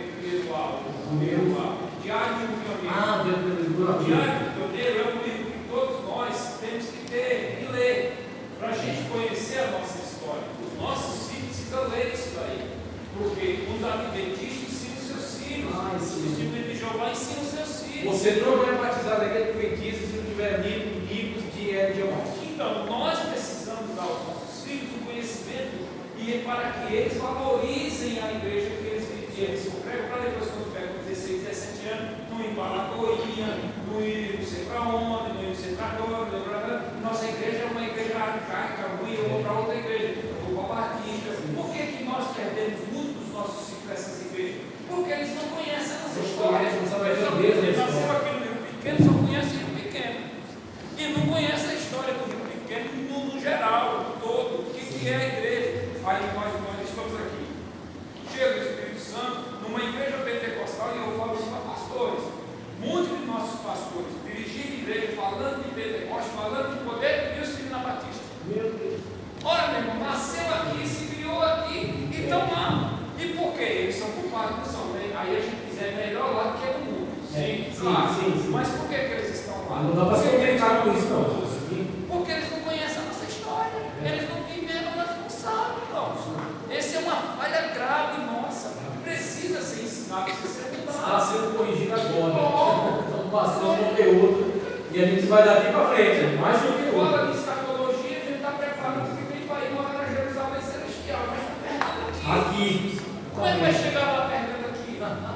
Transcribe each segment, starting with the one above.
Diário do Pioneiro. Diário do Pioneiro é um livro que todos nós temos que ter e ler, para a gente conhecer a nossa história. Os nossos filhos precisam ler isso aí, porque os adventistas ensinam os seus filhos, os discípulos de Jeová ensinam os seus filhos. Você não é batizado aqui adventista se não tiver livros de Jeová. Então, nós precisamos dar aos nossos filhos um conhecimento e para que eles valorizem a igreja que eles congregam, para depois, quando pegam 16, 17 anos, não ir para a Lagoinha, não ir não sei para onde, não ir não sei para onde. Nossa igreja é uma igreja arcaica, ruim, eu vou para outra igreja, eu vou para a Batista. Por que nós perdemos muito dos nossos filhos para essas igrejas? Porque eles não conhecem a nossa história. Eles nasceram aqui no Rio Pequeno, só conhecem o Rio Pequeno. E não conhecem a história do Rio Pequeno no geral, todo, o que é a igreja. Aí nós estamos aqui. Chega o Espírito Santo numa igreja pentecostal, e eu falo isso para pastores. Muitos de nossos pastores dirigindo igreja, falando de Pentecostes, falando de poder, e os filhos na Batista. Meu Deus. Ora, meu irmão, nasceu aqui, se criou aqui, e estão lá. E por quê? Eles são culpados, não são. Aí a gente quiser melhor lá do que no mundo. Sim, claro. Sim. Mas por que eles estão lá? Não dá para se conectar com isso, não. Porque eles não conhecem a nossa história. Eles não viveram, nós não sabem, irmãos. Essa é uma falha grave nossa. Precisa ser ensinado, precisa ser mudado. Está sendo corrigido agora. Estamos passando o conteúdo e a gente vai daqui para frente. Mais conteúdo. Fala de escatologia, a gente está preparando porque tem para ir morar na Jerusalém Celestial, mas está perdendo aqui. Como é que vai chegar lá perdendo aqui?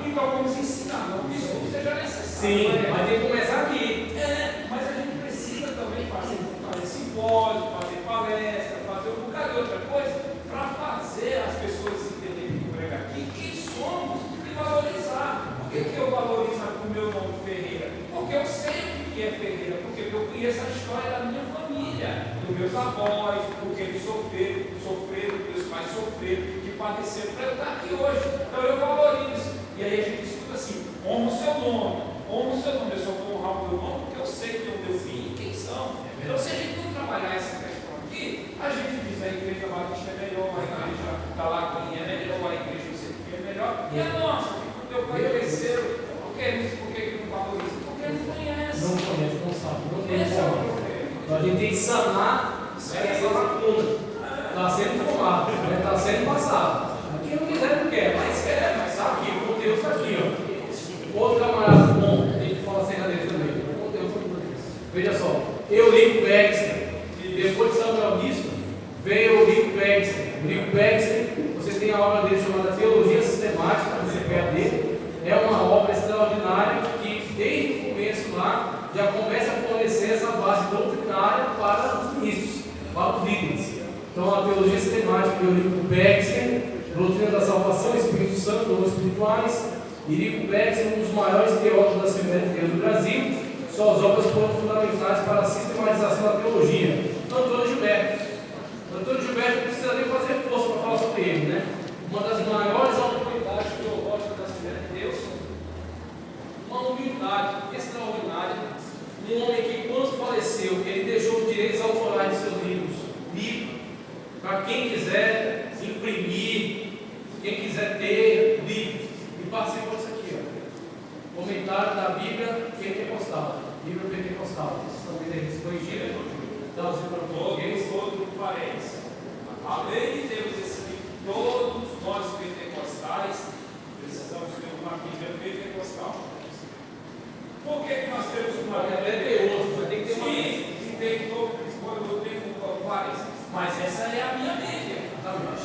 Então vamos ensinar, não que isso seja necessário. Sim, mas tem que começar aqui. Mas a gente precisa também fazer simpósio, fazer palestra, fazer um bocado de outra coisa, para fazer as pessoas entenderem que prega aqui quem somos e valorizar. Por que eu valorizo o meu nome Ferreira? Porque eu sei o que é Ferreira, porque eu conheço a história da minha família, dos meus avós, o que eles sofreram, meus pais sofreram, que padeceram para eu estar aqui hoje. Então eu valorizo. E aí a gente escuta assim: honra o seu nome, honra o seu nome. Eu só vou honrar o meu nome porque eu sei de onde eu vim e quem são. Então, se a gente não trabalhar essa questão aqui, a gente diz a igreja Batista é melhor, a igreja da Lagoinha é melhor, a igreja não sei o que é melhor. E a nossa, que o teu pai cresceu, por que não valoriza? Porque não conhece. Não conhece, não sabe. Não Esse é o conhece. problema. Então a gente tem que sanar essa lacuna. Está sendo formado, está sendo passado. Quem não quiser, não quer, mas está aqui, o conteúdo está aqui. Ó. Outro camarada bom, a gente fala sem cadeira também. O conteúdo está aqui. Veja só, Eurico Baxter, depois de Samuel Bispo, veio o Rico Baxter. O Rico Baxter, você tem a obra dele chamada Teologia Sistemática, no CPAD. É uma obra extraordinária que, desde o começo lá, já começa a fornecer essa base doutrinária para os ministros, para os líderes. Então, a Teologia Sistemática de Eurico Baxter, Doutrina da Salvação, Espírito Santo, dons espirituais. Eurico Baxter, um dos maiores teólogos da Assembleia de Deus do Brasil. Suas obras foram fundamentais para a sistematização da teologia. Antônio Gilberto. Antônio Gilberto precisa nem fazer força para falar sobre ele, né? Uma das maiores autoridades teológicas da Assembleia de Deus. Uma humildade extraordinária. Um homem que, quando faleceu, ele deixou os direitos autorais de seus livros livres. Para quem quiser imprimir, quem quiser ter livros. E participou disso aqui, ó. Comentário da Bíblia Pentecostal. Bíblia Pentecostal. Vocês estão corrigindo? Então, você para o português. Outro parênteses. Além de termos esse livro, todos nós pentecostais precisamos ter uma Bíblia pentecostal. Por que nós temos uma Bíblia? Até ter outro, tem que ter uma. Sim, tem todo, eu tenho várias. Mas essa é a minha Bíblia.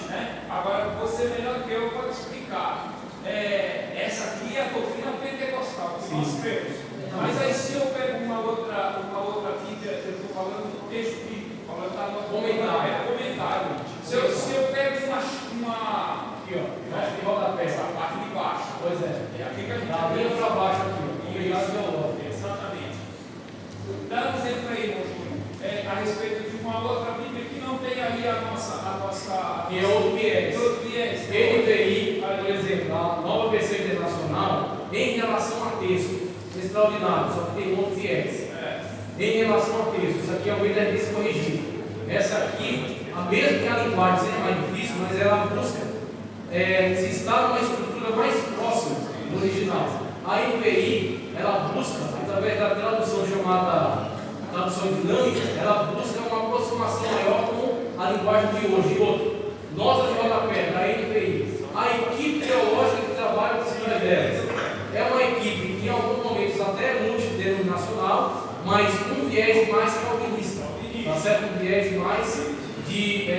Né? Agora, você melhor do que eu pode explicar. Essa aqui é a doutrina pentecostal que nós temos. Mas aí, se eu pego uma outra Bíblia, eu estou falando do texto bíblico, falando da nossa comentário. Se eu pego uma aqui, ó, acho que rodapé, essa parte de baixo. Pois é. É aqui que a gente da linha para baixo aqui, ó. Exatamente. Dá um exemplo aí, meu Júnior, a respeito de uma outra Bíblia que não tem aí a nossa Que é outro viés. NVI, Aí, por exemplo, a nova versão internacional, em relação a texto, extraordinário, só que tem outro viés. Em relação ao texto, isso aqui é o verdadeiro corrigido. Essa aqui, a mesma que a linguagem seja mais difícil, mas ela busca se está numa estrutura coisa mais próxima do original. A NVI, ela busca, através da tradução chamada tradução dinâmica, ela busca uma aproximação maior com a linguagem de hoje. E outro, nota de rodapé da NVI, a equipe teológica que trabalha com essas ideias é uma equipe que em alguns momentos até é multidenominacional, mas com um viés mais calvinista, tá certo? Um viés mais de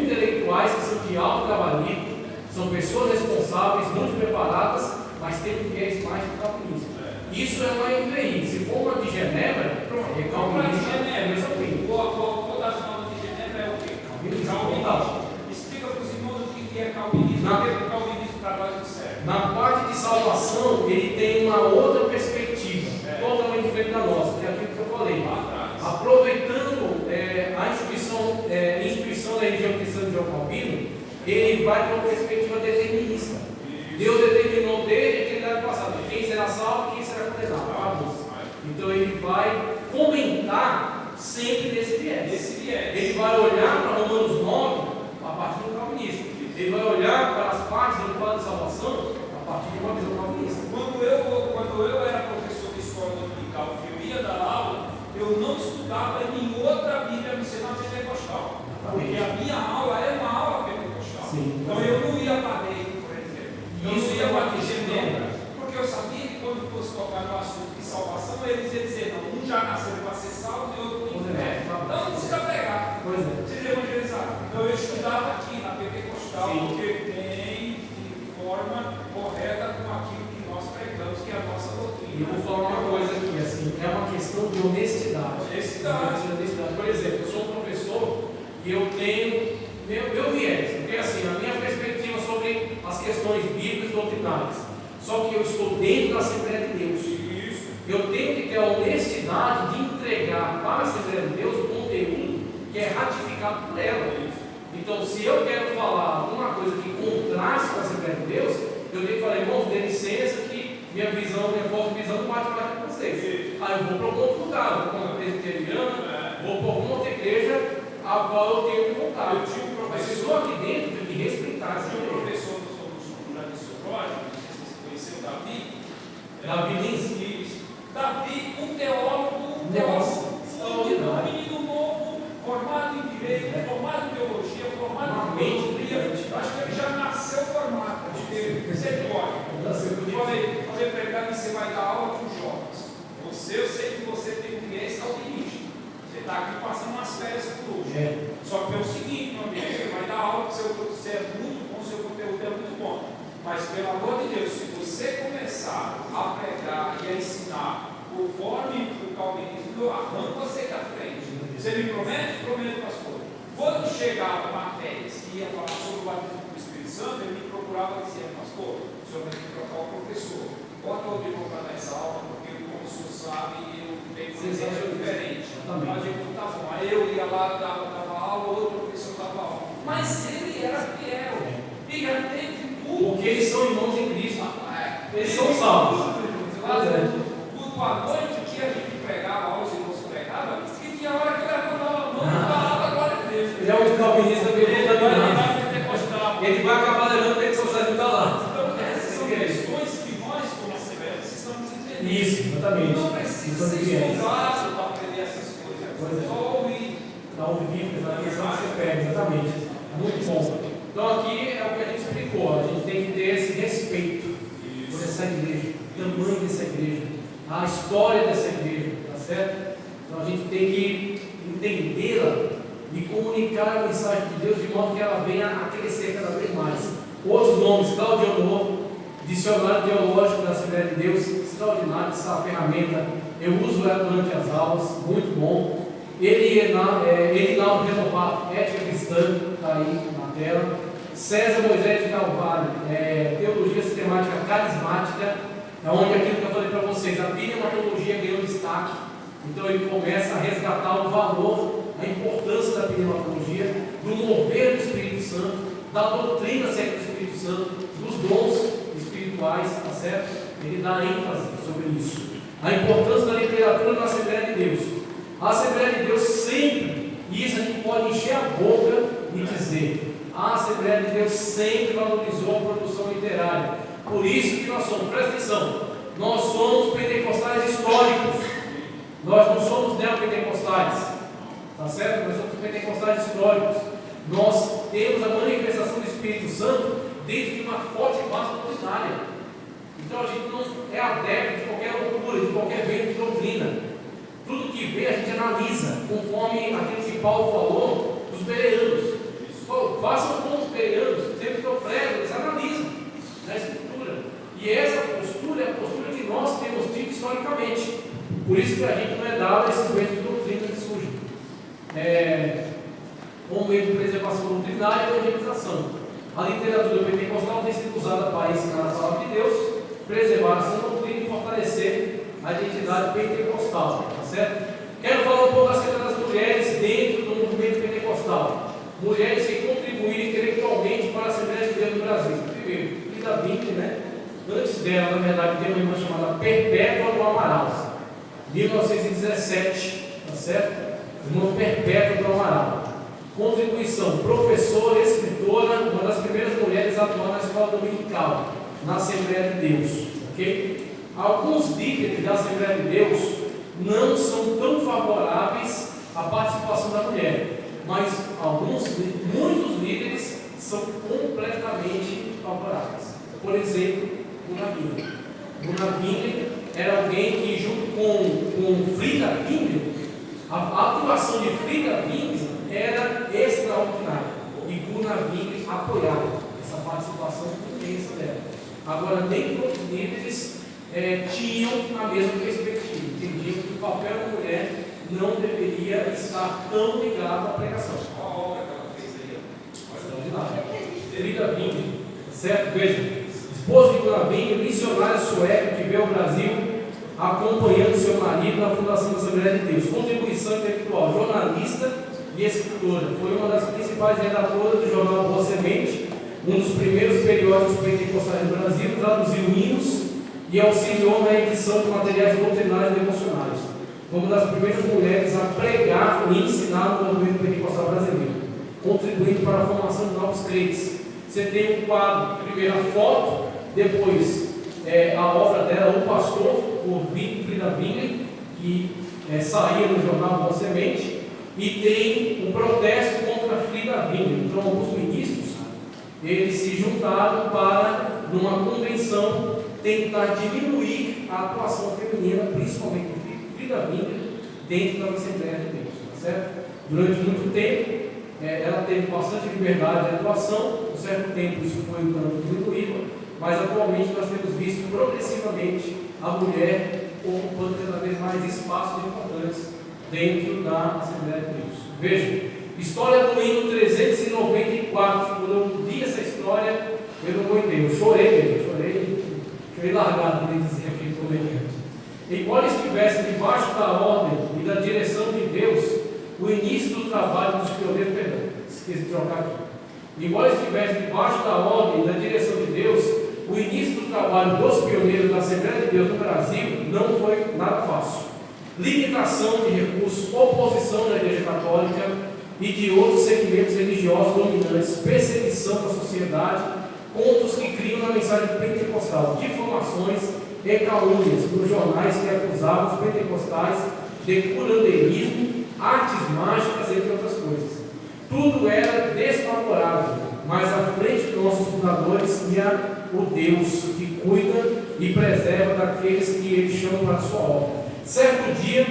intelectuais que são de alto gabarito, são pessoas responsáveis, muito preparadas, mas tem um viés mais de calvinismo. Isso é uma NVI. Se for uma de Genebra, é calvinista, é a mesma coisa. Vou dar as notas de Genebra é o quê? Calvinismo. Explica para os irmãos o que é calvinismo, o que é o calvinismo para nós não serve. Na parte de salvação, ele tem uma outra perspectiva, totalmente diferente da nossa, que é aquilo que eu falei. Aproveitando a instituição da religião cristã de João Calvino, ele vai para uma perspectiva determinista. Deus determinou desde a eternidade passada quem será salvo e quem será condenado. Então ele vai comentar sempre desse viés. Ele vai olhar para Romanos 9 a partir do calvinismo. Ele vai olhar para as partes do plano de salvação a partir de uma visão calvinista. Quando eu era professor de escola dominical, que eu ia dar aula, eu não estudava em outra Bíblia, não ser na pentecostal. Porque a minha aula era uma aula pentecostal. Sim. Então eu não ia para dentro, por exemplo. Eu não ia para Genebra, porque eu sabia que quando fosse tocar no assunto de salvação, eles iam dizer, não, um já nasceu para ser salvo e outro não é. Então não precisa pregar. Precisa evangelizar. Então eu estudava aqui na pentecostal, porque tem de forma correta com aquilo que nós pregamos, que é a nossa doutrina. E eu vou falar uma coisa aqui, assim, é uma questão de honestidade. Honestidade. Por exemplo, eu sou um professor e eu tenho meu viés, porque assim, a minha perspectiva sobre as questões bíblicas e doutrinárias, só que eu estou dentro da Assembleia de Deus. Eu tenho que ter a honestidade de entregar para a Assembleia de Deus o conteúdo que é ratificado por ela. Então, se eu quero falar alguma coisa que contraste com a Assembleia de Deus, eu tenho que falar, irmãos, dê licença que minha visão, minha vossa visão não bate mais com vocês. Aí eu vou para algum outro lugar, vou para uma presbiteriana, vou para alguma outra igreja a qual eu tenho que voltar. Eu tinha um professor, mas estou aqui dentro, eu tenho que respeitar essa igreja. Um professor do Jardim Sorógeno, não sei se você conheceu o Davi Lins. Davi, um teólogo, um menino novo, formado em direito, formado em teologia, formado em filosofia. Acho que ele já nasceu formado, porque misericórdia. Falei para ele, Davi, você vai dar aula para os jovens. Eu sei que você tem um viés calvinista. Você está aqui passando umas férias por hoje. Só que é o seguinte, meu amigo, você vai dar aula, você é muito bom, seu conteúdo é muito bom. Mas, pelo amor de Deus, se você começar a pregar e a ensinar conforme o calvinismo, eu arranco você da frente. Você me promete? Prometo, pastor. Quando chegava matérias que ia falar sobre o batismo do Espírito Santo, ele me procurava e dizia, pastor, o senhor vai ter que trocar o professor. Bota o Rodrigo para dar essa aula, porque como o senhor sabe, eu tenho que ser diferente. Mas eu tá bom. Aí eu ia lá, dava aula, outro professor dava aula. Mas ele era fiel. E já teve tudo. Porque eles são irmãos em Cristo. Eles são salvos. Culto à noite, que a gente pregava, aos irmãos pregavam, e tinha hora que levantava a mão e falava a glória de Deus. Ele é um calvinista bem contaminado. Ele vai acabar levando o que você está lá. Então, essas são questões que nós, como Assembleia, precisamos entender. Isso, exatamente. Não precisa ser estudado para aprender essas coisas. Só ouvir. Dá um vídeo, na questão que você pega, exatamente. Muito bom. Então aqui é o que a gente explicou. A gente tem que ter esse respeito por essa igreja, o tamanho dessa igreja, a história dessa igreja, tá certo? Então a gente tem que entendê-la e comunicar a mensagem de Deus de modo que ela venha a crescer cada vez mais. Outros nomes, Claudio, Dicionário Teológico da Assembleia de Deus, extraordinário essa ferramenta. Eu uso ela durante as aulas, muito bom. Elinaldo Renovado, Ética Cristã, está aí na tela. César Moisés de Carvalho, Teologia Sistemática Carismática, é onde aquilo que eu falei para vocês, a pneumatologia ganhou destaque. Então ele começa a resgatar o valor, a importância da pneumatologia, do mover do Espírito Santo, da doutrina acerca do Espírito Santo, dos dons espirituais, tá certo? Ele dá ênfase sobre isso. A importância da literatura na Assembleia de Deus. A Assembleia de Deus sempre, e isso a gente pode encher a boca e dizer, a Assembleia de Deus sempre valorizou a produção literária. Por isso que nós somos, presta atenção, nós somos pentecostais históricos, nós não somos neopentecostais, tá certo? Nós somos pentecostais históricos, nós temos a manifestação do Espírito Santo dentro de uma forte base doutrinária. Então a gente não é adepto de qualquer loucura, de qualquer vento de doutrina. Tudo que vê a gente analisa, conforme aquilo que Paulo falou dos bereanos. Façam como os bereanos, sempre que eu prego, eles analisam na Escritura. E essa postura é a postura que nós temos tido historicamente. Por isso que a gente não é dado a esses ventos de doutrina que surgem. Como meio de preservação doutrinária e evangelização. A literatura pentecostal tem sido usada para ensinar a palavra de Deus, preservar a sã doutrina e fortalecer a identidade pentecostal, tá certo? Quero falar um pouco acerca das mulheres dentro do movimento pentecostal. Mulheres que contribuíram intelectualmente para a Assembleia de Deus no Brasil. Primeiro, Frida Winckler, né? Antes dela, na verdade, tem uma irmã chamada Perpétua do Amaral, 1917, tá certo? Irmã Perpétua do Amaral. Contribuição, professora, escritora, uma das primeiras mulheres a atuar na escola dominical, na Assembleia de Deus, ok? Alguns líderes da Assembleia de Deus não são tão favoráveis à participação da mulher, mas muitos líderes são completamente favoráveis. Por exemplo, Gunnar Wingren. Gunnar Wingren era alguém que, junto com Frida Wingren, a atuação de Frida Wingren era extraordinária, e Gunnar Wingren apoiava essa participação intensa dela. Agora, nem todos os líderes tinham a mesma perspectiva, entendiam que o papel da mulher não deveria estar tão ligado à pregação. Qual a obra que ela fez aí? Extraordinária. Frida Wingren, certo? Veja, esposa de Gunnar Wingren, missionária sueca que veio ao Brasil acompanhando seu marido na fundação da Assembleia de Deus. Contribuição intelectual, jornalista e escritora. Foi uma das principais redatoras do jornal Boa Semente, um dos primeiros periódicos pentecostais do Brasil, traduziu hinos e auxiliou na edição de materiais doutrinários e devocionais. Foi uma das primeiras mulheres a pregar e ensinar no movimento pentecostal brasileiro, contribuindo para a formação de novos crentes. Você tem um quadro, primeiro a foto, depois a obra dela, O Pastor, por Frida Wingren, que saía no jornal Boa Semente, e tem um protesto contra Frida Wingren. Então, alguns ministros, eles se juntaram para, numa convenção, tentar diminuir a atuação feminina, principalmente de Frida Wingren, dentro da Assembleia de Deus, tá certo? Durante muito tempo, ela teve bastante liberdade de atuação, por certo tempo isso foi um tanto diminuído, mas atualmente nós temos visto progressivamente a mulher ocupando cada vez mais espaços importantes dentro da Assembleia de Deus. Veja, história do hino 394. Quando eu li essa história, eu não aguentei, eu chorei largado, como dizer aquele comediante. Embora estivesse debaixo da ordem e da direção de Deus, o início do trabalho dos pioneiros, esqueci de trocar aqui. Embora estivesse debaixo da ordem e da direção de Deus, o início do trabalho dos pioneiros da Assembleia de Deus no Brasil não foi nada fácil. Limitação de recursos, oposição da Igreja Católica e de outros segmentos religiosos dominantes, perseguição da sociedade, contos que criam na mensagem pentecostal, difamações e calúnias nos jornais que acusavam os pentecostais de curandeirismo, artes mágicas, entre outras coisas. Tudo era desfavorável, mas à frente dos nossos fundadores ia o Deus que cuida e preserva daqueles que ele chama para a sua obra. Certo dia,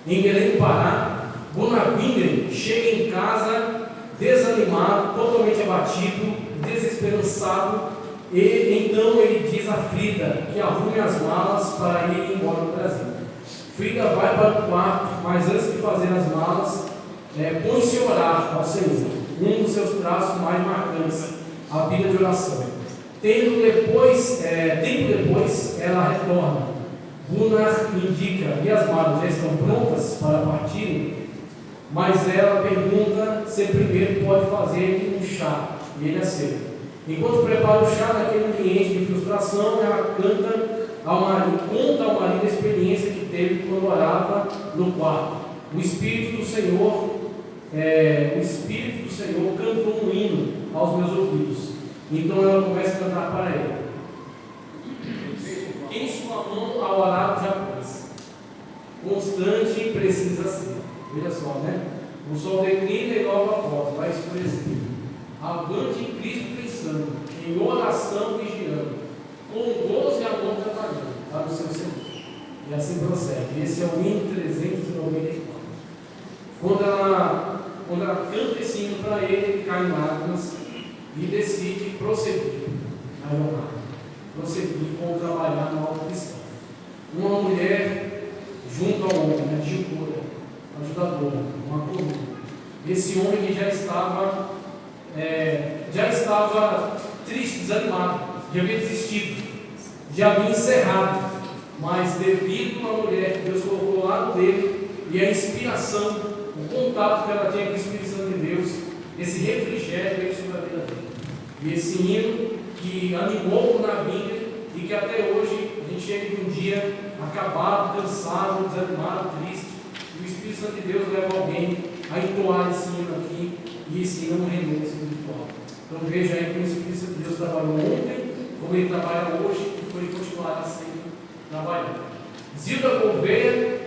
em Belém do Pará, Gunnar Wingren chega em casa desanimado, totalmente abatido, desesperançado, e então ele diz a Frida que arrume as malas para ir embora do Brasil. Frida vai para o quarto, mas antes de fazer as malas, põe-se a orar ao Senhor, um dos seus traços mais marcantes, a vida de oração. Tempo depois, ela retorna. Gunnar indica, e as malas já estão prontas para partir, mas ela pergunta se primeiro pode fazer um chá, e ele aceita. Enquanto prepara o chá naquele ambiente de frustração, ela conta ao marido a experiência que teve quando orava no quarto. O Espírito do Senhor cantou um hino aos meus ouvidos. Então ela começa a cantar para ele. Veja só, né? O sol declina e logo após vai escurecer. Avante em Cristo pensando, em oração vigiando, com gozo e amor trabalhando para o seu Senhor. E assim prossegue. Esse é o hino 394. Quando ela canta esse hino para ele cai em lágrimas e decide prosseguir a jornada, prosseguir com trabalhar no alto cristão. Uma mulher junto ao homem, né, ajudadora, uma coluna. Esse homem que já estava triste, desanimado, já havia desistido, já havia encerrado, mas devido à mulher que Deus colocou ao lado dele e a inspiração, o contato que ela tinha com o Espírito Santo de Deus, esse refrigério veio sobre a vida dele. E esse hino que animou o Navinha e que até hoje a gente chega de um dia acabado, cansado, desanimado, triste, e o Espírito Santo de Deus leva alguém a entoar esse hino aqui, e esse hino é um renome espiritual. Então veja aí como o Espírito Santo de Deus trabalhou ontem, como ele trabalha hoje e como ele continuará sempre trabalhando. Zilda Gouveia,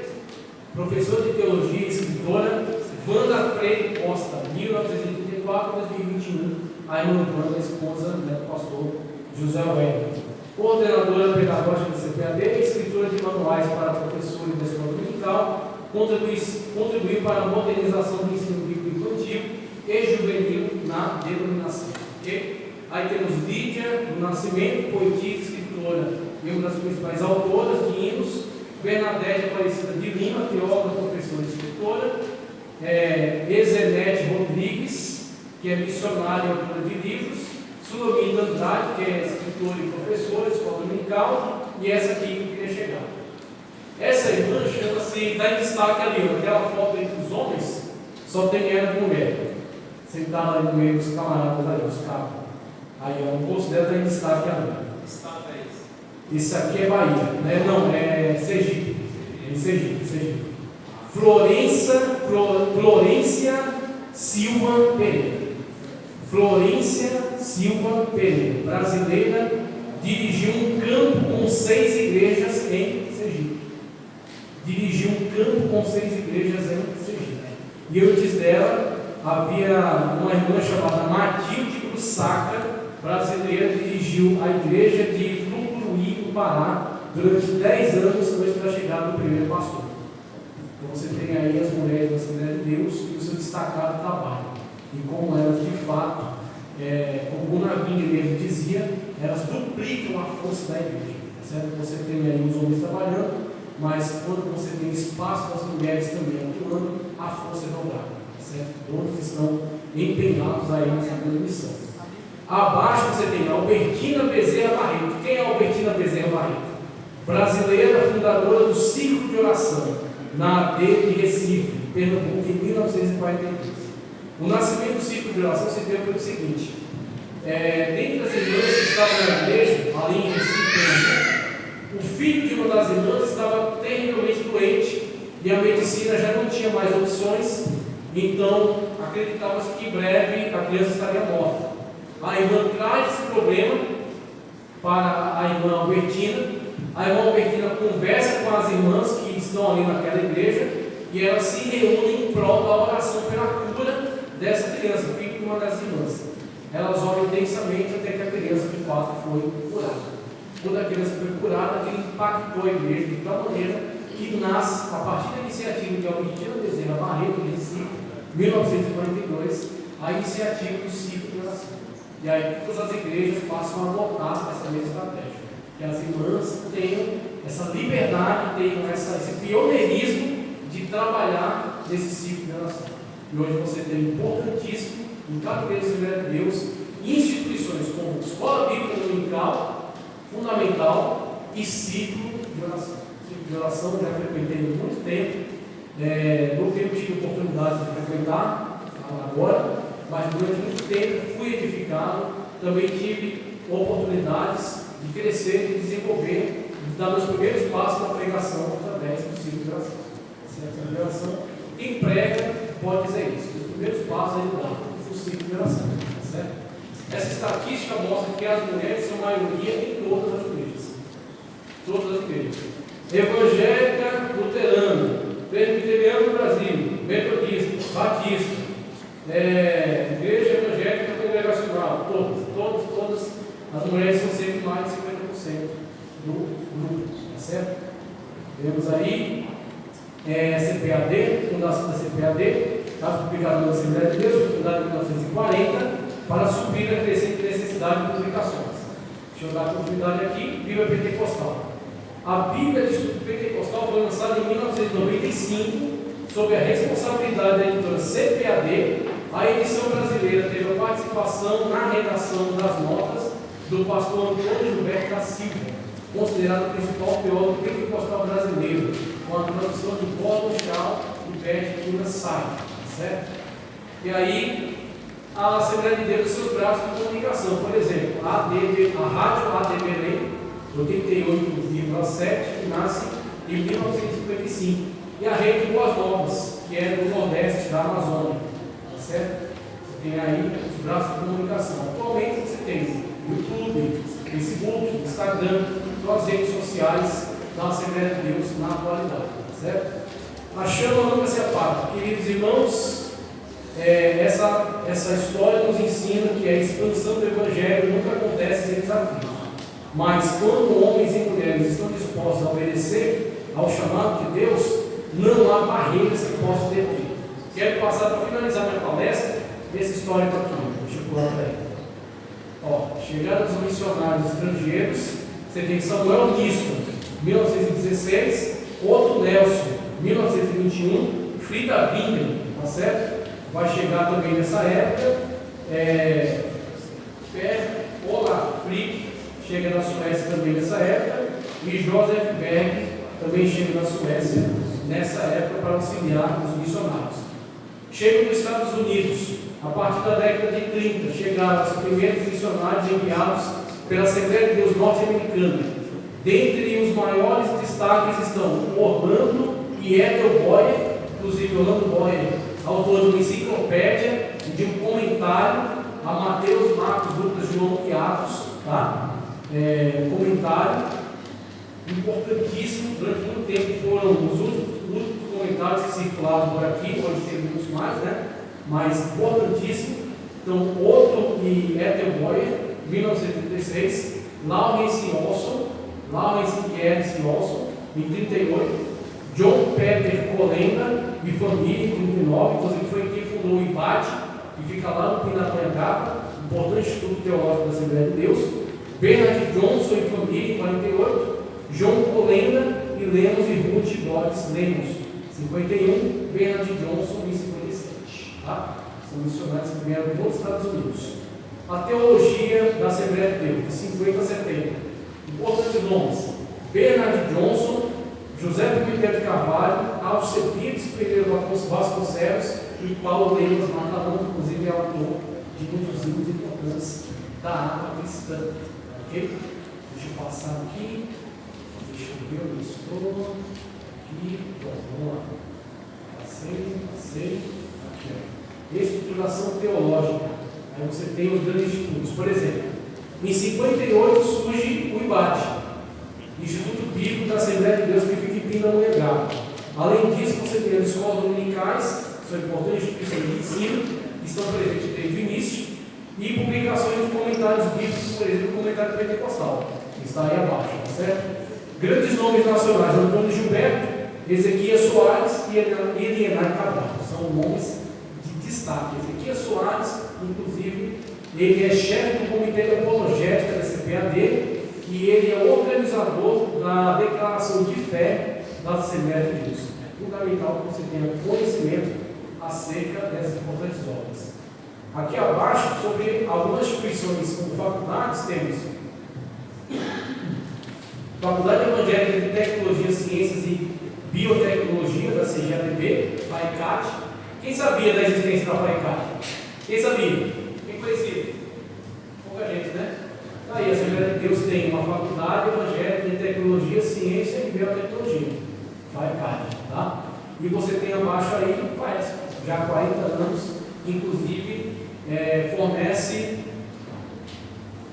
professora de teologia e escritora. Wanda Freire Costa, 1984 a 2021, a irmã Wanda, esposa do pastor José Wellington. Coordenadora pedagógica do CPAD e escritora de manuais para professores da escola dominical, contribuiu para a modernização do ensino bíblico infantil e juvenil na denominação. Okay? Aí temos Lídia do Nascimento, poetisa, escritora e uma das principais autoras de hinos. Bernadette Aparecida de Lima, teóloga, professora e escritora. Ezenete Rodrigues, que é missionária e autora de livros. Sulamita Andrade, que é escritora e professora, escola dominical. E essa aqui que eu queria chegar. Essa irmã chama-se, está em destaque ali, aquela foto entre os homens, só tem ela de mulher. Sentada ali no meio dos camaradas ali, os cabos. Aí eu não considero estar em destaque ali. Estado é esse? Isso aqui é Bahia, né? Não, é Sergipe. É Sergipe. Florência Silva Pereira. Florência Silva Pereira, brasileira, dirigiu um campo com 6 igrejas em Sergipe. E antes dela havia uma irmã chamada Matilde Brussaca, brasileira, dirigiu a igreja de Tucuruí, no Pará, durante 10 anos antes da chegada do primeiro pastor. Então você tem aí as mulheres da Assembleia de Deus e o seu destacado trabalho. E como elas de fato, como o Navinha mesmo dizia, elas duplicam a força da igreja. Certo? Você tem aí os homens trabalhando, mas quando você tem espaço das mulheres também atuando, a força é dobrada. Certo? Todos estão empenhados aí nessa grande missão. Abaixo você tem a Albertina Bezerra Barreto. Quem é a Albertina Bezerra Barreto? Brasileira, fundadora do Círculo de Oração, na AD de Recife, Pernambuco, em 1942. O nascimento do Círculo de Oração se deu pelo seguinte: dentre as irmãs que estavam na igreja, ali em Recife, Pernambuco, o filho de uma das irmãs estava terrivelmente doente e a medicina já não tinha mais opções, então acreditava-se que em breve a criança estaria morta. A irmã traz esse problema para a irmã Albertina. A irmã Albertina conversa com as irmãs que estão ali naquela igreja e elas se reúnem em prol da oração pela cura dessa criança, filho de uma das irmãs. Elas oram intensamente até que a criança de fato foi curada. Quando a criança foi curada, aquilo impactou a igreja de tal maneira que nasce, a partir da iniciativa de Albertina Bezerra Barreto, em Recife, 1942, a iniciativa do Círculo de Oração. E aí todas as igrejas passam a adotar essa mesma estratégia. Que as irmãs tenham essa liberdade, tenham esse pioneirismo de trabalhar nesse ciclo de oração. E hoje você tem importantíssimo, em cada igreja de Deus, instituições como Escola Bíblica Dominical, Fundamental e Ciclo de Oração. Ciclo de Oração já frequentei há muito tempo, não tive oportunidade de frequentar agora, mas durante muito tempo fui edificado, também tive oportunidades de crescer, de desenvolver, de dar meus primeiros passos na pregação através do ciclo de oração. Certo? A oração, quem prega pode dizer isso. Os primeiros passos ele dá no ciclo de oração. Certo? Essa estatística mostra que as mulheres são maioria em todas as igrejas. Todas as igrejas. Evangélica, luterana, presbiteriana no Brasil, Metodista, Batista, Igreja Evangélica Congregacional, todas as mulheres são sempre mais de 50% do grupo, tá certo? Temos aí CPAD, fundação da CPAD, Casa Publicadora da Assembleia de Deus, fundada em 1940, para suprir a crescente necessidade de publicações. Deixa eu dar continuidade aqui, Bíblia Pentecostal. A Bíblia de Estudo Pentecostal foi lançada em 1995, sob a responsabilidade da editora CPAD. A edição brasileira teve a participação na redação das notas do pastor Antônio Gilberto da Silva, considerado o principal teólogo pentecostal brasileiro, com a tradução de Gordon Shaw e Bert Kiyosaki, certo? E aí, a Assembleia de Deus e seus braços de comunicação, por exemplo, a Rádio AD Belém, 88,7, que nasce em 1955, e a Rede Boas Novas, que é do Nordeste, da Amazônia, certo? Você tem aí os braços de comunicação. Atualmente você tem YouTube, Facebook, Instagram, todas as redes sociais da Assembleia de Deus na atualidade, certo? A chama nunca se apaga. Queridos irmãos, essa história nos ensina que a expansão do Evangelho nunca acontece sem desafios. Mas quando homens e mulheres estão dispostos a obedecer ao chamado de Deus, não há barreiras que possam deter. Quero passar para finalizar minha palestra desse histórico aqui. Deixa eu pular para aí. Chegada dos missionários estrangeiros, você tem Samuel Nisco, 1916, Otto Nelson, 1921, Frida Vinha, tá certo? Vai chegar também nessa época, Olaf Frick chega na Suécia também nessa época, e Joseph Berg também chega na Suécia nessa época para auxiliar os missionários. Chega nos Estados Unidos, a partir da década de 30, chegaram os primeiros missionários enviados pela Assembleia de Deus norte-americana. Dentre os maiores destaques estão Orlando e Ethel Boyer, inclusive Orlando Boyer, autor de uma enciclopédia e de um comentário a Mateus, Marcos, Lucas, João e Atos, tá? Comentário importantíssimo. Durante muito tempo foram os últimos comentários que circularam por aqui, hoje tem muitos mais, né? Mas importantíssimo. Então, Otto e Ethel Boyer, 1936, Lawrence Gerritsen Olson, em 38, John Peter Colenda e família, em 39, inclusive foi quem fundou o IBAT, que fica lá no Pindamonhangaba, importante estudo teológico da Assembleia de Deus, Bernard Johnson e família, em 48, John Colenda e Lemos e Ruth Dodds Lemos, 51, Bernard Johnson em 57. Tá? São missionários que vieram dos Estados Unidos. A teologia da Assembleia de Deus, de 50 a 70. Importantes nomes: Bernard Johnson, José Pimentel de Carvalho, Alcebiades Pereira Vasconcelos e Paulo Lemos Matalão, inclusive é autor de muitos livros importantes da área cristã. Ok? Deixa eu passar aqui. Deixa eu ver onde estou. Aqui. Bom, vamos lá. Passei. Aqui, ó. Estruturação teológica. Aí você tem os grandes estudos. Por exemplo, em 58 surge o IBAT, Instituto Bíblico da Assembleia de Deus, que fica em Pindamonhangaba. Além disso, você tem as escolas dominicais, que são importantes instituições de ensino, que estão presentes desde o início, e publicações de comentários bíblicos, por exemplo, o comentário pentecostal, que está aí abaixo, certo? Grandes nomes nacionais: Antônio Gilberto, Ezequias Soares e Elienay Cabral, são nomes de destaque. Ezequias Soares, inclusive, ele é chefe do Comitê de Apologética da CPAD e ele é organizador da declaração de fé da Assembleia de Deus. É fundamental que você tenha conhecimento acerca dessas importantes obras. Aqui abaixo, sobre algumas instituições como faculdades, temos Faculdade Evangélica de Tecnologia, Ciências e Biotecnologia, da CGADB, FAECAT. Quem sabia da existência da FAECAT? Quem sabia? Quem conhecia? Pouca gente, né? Aí a Assembleia de Deus tem uma Faculdade Evangélica de Tecnologia, Ciência e Biotecnologia, FAECAT, tá? E você tem abaixo aí, faz já há 40 anos, inclusive fornece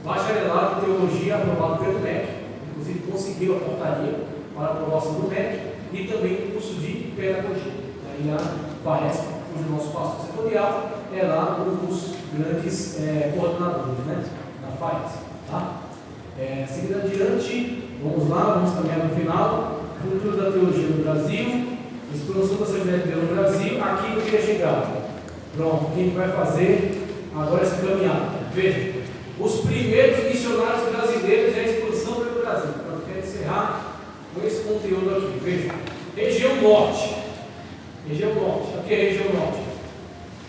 bacharelado em Teologia aprovado pelo MEC, inclusive conseguiu a portaria para a aprovação do MEC, e também o curso de Pedagogia. Aí FAESP, cujo nosso pastor setorial é lá um dos grandes coordenadores, né, da FAESP. Tá? Seguindo adiante, vamos lá, vamos caminhar no final. Cultura da teologia no Brasil, expansão da Assembleia de Deus no Brasil. Aqui eu queria chegar. Pronto, o que a gente vai fazer agora essa caminhada? Veja, os primeiros missionários brasileiros e a expansão pelo Brasil. Então, eu quero encerrar com esse conteúdo aqui. Veja, região norte. Região norte. Aqui é a região norte.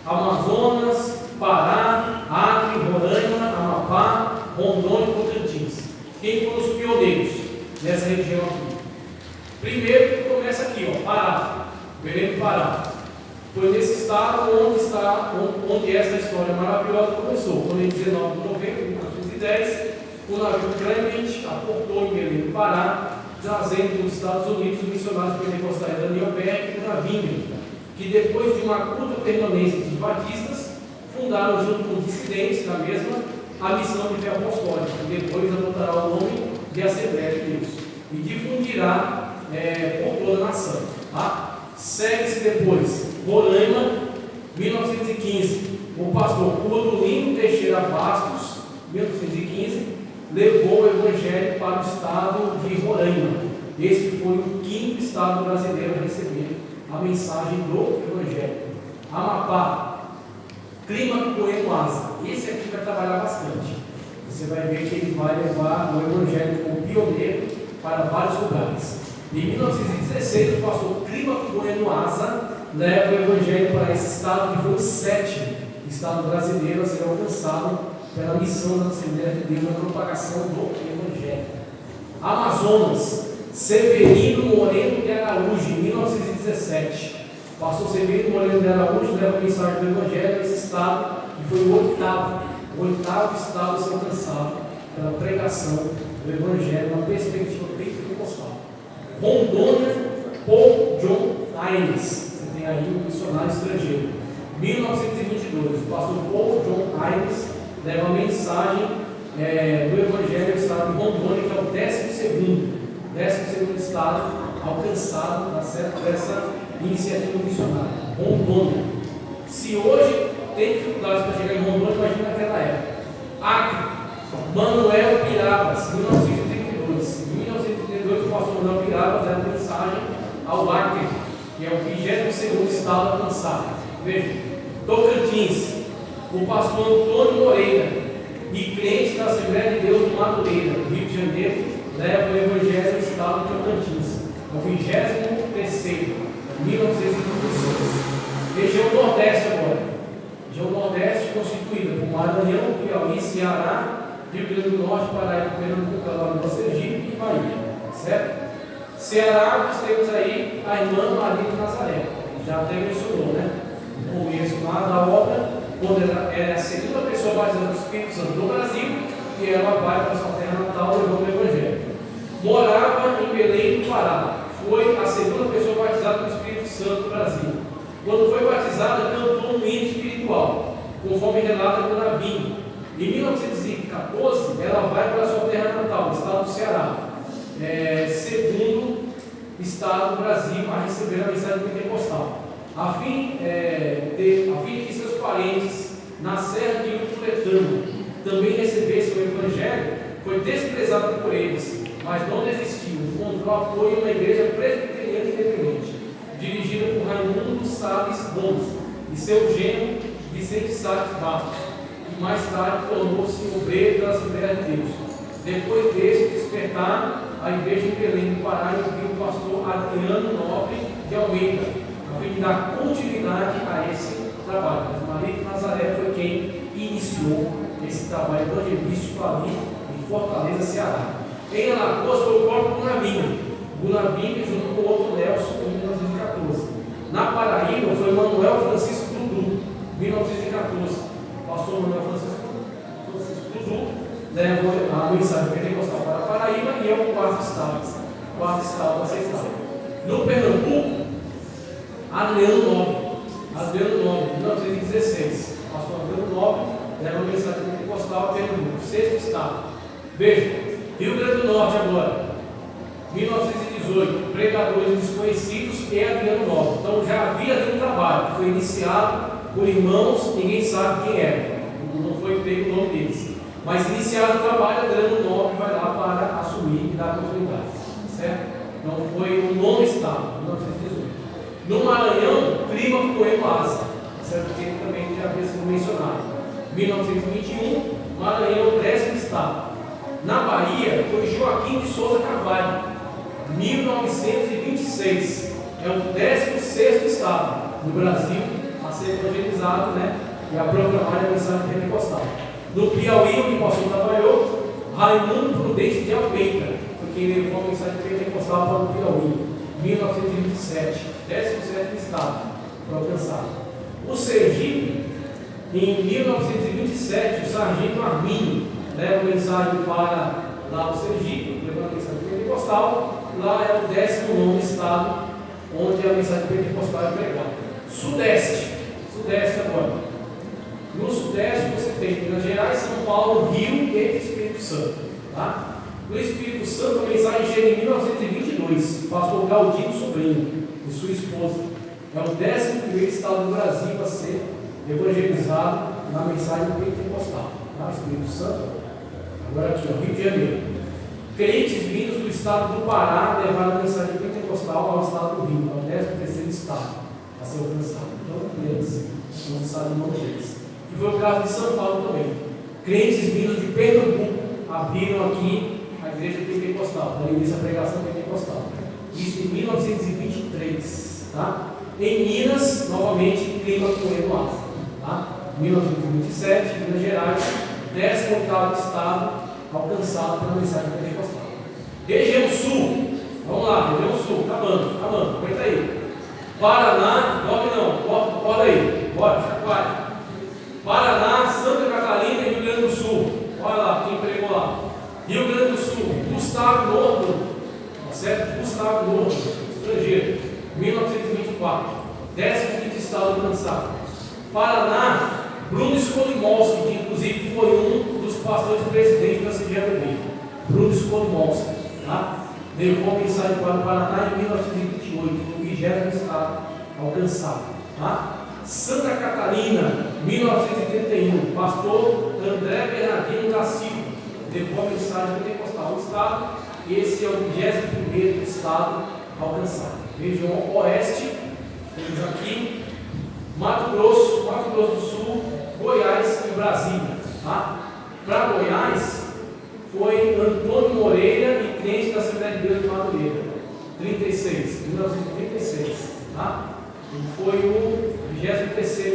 Amazonas, Pará, Acre, Roraima, Amapá, Rondônia e Tocantins. Quem foram os pioneiros nessa região aqui? Primeiro começa aqui, ó, Pará, Belém do Pará. Foi nesse estado onde essa história maravilhosa começou. Quando em 19 de novembro de 1910, o navio Clement aportou em Belém do Pará, trazendo dos Estados Unidos os missionários pentecostais Daniel Berg e Navinga, que depois de uma curta permanência dos batistas, fundaram junto com os dissidentes da mesma a missão de fé apostólica, que depois adotará o nome de Assembleia de Deus e difundirá por toda a nação. Tá? Segue-se depois Roraima, 1915. O pastor Clodolino Teixeira Bastos, 1915, levou o evangelho para o estado de Roraima. Este foi o 5º estado brasileiro a receber a mensagem do evangelho. Amapá, Clima Coelho Asa. Esse aqui vai trabalhar bastante. Você vai ver que ele vai levar o evangelho como pioneiro para vários lugares. Em 1916, o pastor Clima Coelho Asa leva o evangelho para esse estado, que foi o 7º estado brasileiro a ser alcançado pela missão da Assembleia de Deus na propagação do evangelho. Amazonas, Severino Moreno de Araújo, em 1917. O pastor Severino Moreno de Araújo leva a mensagem do evangelho nesse estado, que foi o 8º estado a ser alcançado pela pregação do evangelho na perspectiva pentecostal. Rondônia, Paul John Hines. Você tem aí um missionário estrangeiro. 1922, o pastor Paul John Hines leva a mensagem do evangelho ao estado de Rondônia, que é o 12º estado alcançado dessa iniciativa missionária. Rondônia. Se hoje tem dificuldades para chegar em Rondônia, imagina naquela época. Acre, Manuel Pirabas, 1932. Em 1932, o pastor Manuel Pirabas leva a mensagem ao Acre, que é o 22º estado alcançado. Veja, Tocantins, o pastor Antônio Moreira, e crente da Assembleia de Deus do Madureira, Rio de Janeiro, leva o evangelho ao estado de Tocantins. É o 23º, 1956. Região Nordeste agora. Região Nordeste constituída por Maranhão, Piauí, Ceará, Rio Grande do Norte, Paraíba, Pernambuco, Alagoas, Sergipe e Bahia. Certo? Ceará, nós temos aí a irmã Maria de Nazaré. Já até mencionou, né? No começo lá da obra, quando ela é a segunda pessoa batizada do Espírito Santo do Brasil, e ela vai para a sua terra natal levando o Evangelho. Morava em Belém do Pará. Foi a segunda pessoa batizada do Espírito Santo do Brasil. Quando foi batizada, cantou um hino espiritual, conforme relata por Navinga. Em 1914, ela vai para a sua terra natal, o estado do Ceará, segundo estado do Brasil a receber a mensagem pentecostal. A fim de que seus parentes na serra de Uturetama também recebessem o evangelho, foi desprezado por eles, mas não desistiu, encontrou apoio na igreja presbiteriana independente, dirigida por Raimundo Salles Gomes e seu genro Vicente Salles Bastos, que mais tarde tornou-se obreiro da Assembleia de Deus. Depois desse despertar, a igreja em Belém do Pará enviou o pastor Adriano Nobre de Almeida, a fim de dar continuidade a esse trabalho. Mas Maria de Nazaré foi quem iniciou esse trabalho evangelístico ali em Fortaleza, Ceará. Em Alagoas foi o próprio Gunavinga, junto com o outro Nelson, em 1914. Na Paraíba foi Manuel Francisco Dudu, 1914. O pastor Manuel Francisco Dudu levou a mensagem pentecostal para a Paraíba e é o quarto estado a ser estado. No Pernambuco, Adriano Nobre, 1916. O pastor Adriano Nobre leva a mensagem pentecostal a Pernambuco, 6º estado. Veja, Rio Grande do Norte agora, 1918. 18, pregadores desconhecidos e Adriano Nobre. Então já havia ali um trabalho que foi iniciado por irmãos, ninguém sabe quem é, não foi pego o nome deles. Mas iniciado o trabalho, Adriano Nobre vai lá para assumir e dar continuidade, certo? Então foi um novo estado, 1918. No Maranhão, Prima Coelho Asa, certo? Que também já havia sido mencionado. 1921, Maranhão, 10º estado. Na Bahia, foi Joaquim de Souza Carvalho, 1926. É o 16º estado no Brasil a ser evangelizado, né? E a proclamar a mensagem pentecostal. No Piauí, onde o pastor trabalhou, Raimundo Prudente de Almeida, porque ele levou a mensagem pentecostal para o Piauí, 1927, 17º estado, foi alcançado. O Sergipe, em 1927, o sargento Arminio leva a mensagem para lá o Sergipe, levando a mensagem pentecostal. Lá é o 19º estado onde a mensagem pentecostal é pregada. Sudeste agora. No Sudeste você tem Minas Gerais, São Paulo, Rio e Espírito Santo. Tá? No Espírito Santo a mensagem chega em 1922, pastor Galdino Sobrinho e sua esposa. É o 11º estado do Brasil a ser evangelizado na mensagem pentecostal. Tá? Espírito Santo. Agora aqui, ó, Rio de Janeiro. Crentes vindos do estado do Pará levaram a mensagem pentecostal ao estado do Rio, ao 13º estado a ser alcançado. Então, eles, não se sabe o nome deles. E foi o caso de São Paulo também. Crentes vindos de Pernambuco abriram aqui a igreja pentecostal, para início a pregação pentecostal. Isso em 1923. Tá? Em Minas, novamente, Clima Coelho Asa. Tá? 1927, Minas Gerais, 18º estado alcançado pela mensagem pentecostal. Região Sul, vamos lá, região Sul, acabando, aguenta aí. Paraná, bora aí, bora, chacoalha. Paraná, Santa Catarina e Rio Grande do Sul. Olha lá, quem pregou lá. Rio Grande do Sul, Gustavo Norton, certo? Gustavo Norton, estrangeiro, 1924, 15º estado alcançado. Paraná, Bruno Skolimowski, que inclusive foi um dos pastores presidentes da CGAPB. Bruno Skolimowski, tá? Levou a mensagem para o Paraná em 1928, no 20º estado alcançado. Tá? Santa Catarina, 1981, pastor André Bernardino da Silva, levou a mensagem pentecostal no estado. Esse é o 21º estado alcançado. Região Oeste, temos aqui Mato Grosso do Sul, Goiás e Brasília. Tá? Para Goiás, foi Antônio Moreira e crente da Assembleia de Deus de Madureira, 1936. Tá? Ele foi o 23º